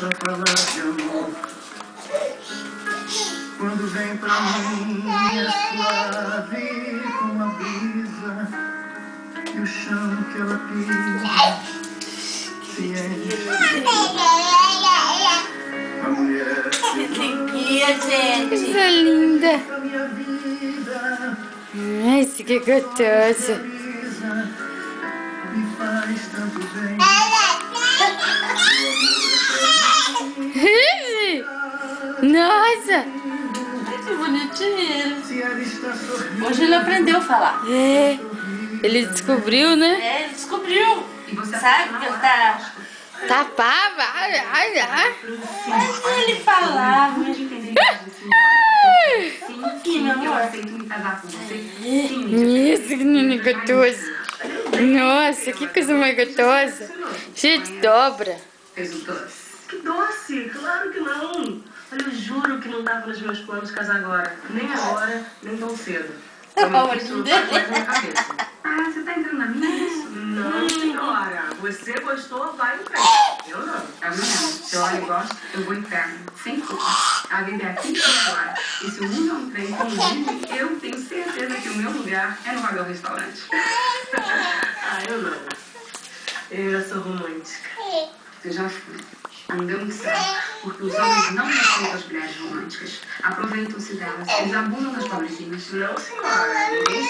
pra falar de amor. Quando vem pra mim é suave como a brisa, e o chão que ela pisa se enche. A mulher gente. Coisa linda. da minha vida, Ai, isso que gostoso. me faz tanto bem. Nossa. Que bonitinho. Se ela está sorrindo, Hoje ele aprendeu a falar. É. Ele descobriu, né? É, ele descobriu. Sabe que ele tá... Tapava. Ai, ai, ai. Mas ele falava. Sim, meu amor. aceito me casar com você. Isso, que menino gostoso. Nossa, que coisa mais gostosa. Cheia de dobra. Fez o doce. Que doce! Claro que não! Olha, eu juro que não estava nos meus planos casar agora. Nem agora, nem tão cedo. Isso não faz mais na cabeça. Ah, você tá entrando na minha, isso? Não, senhora! Você gostou, vai em frente. Eu não. É o mesmo. Se eu olho e gosto, eu vou em inferno. Sem culpa. A vida é aqui e agora. E se o mundo é um trem com gente, eu tenho certeza que o meu lugar é no vagão restaurante. Ah, eu não. Eu sou romântica. Eu já fui. Não deu muito certo, porque os homens não aceitam as mulheres românticas. Aproveitam-se delas. Eles abundam nas pobrezinhas. Não, senhora. Ninguém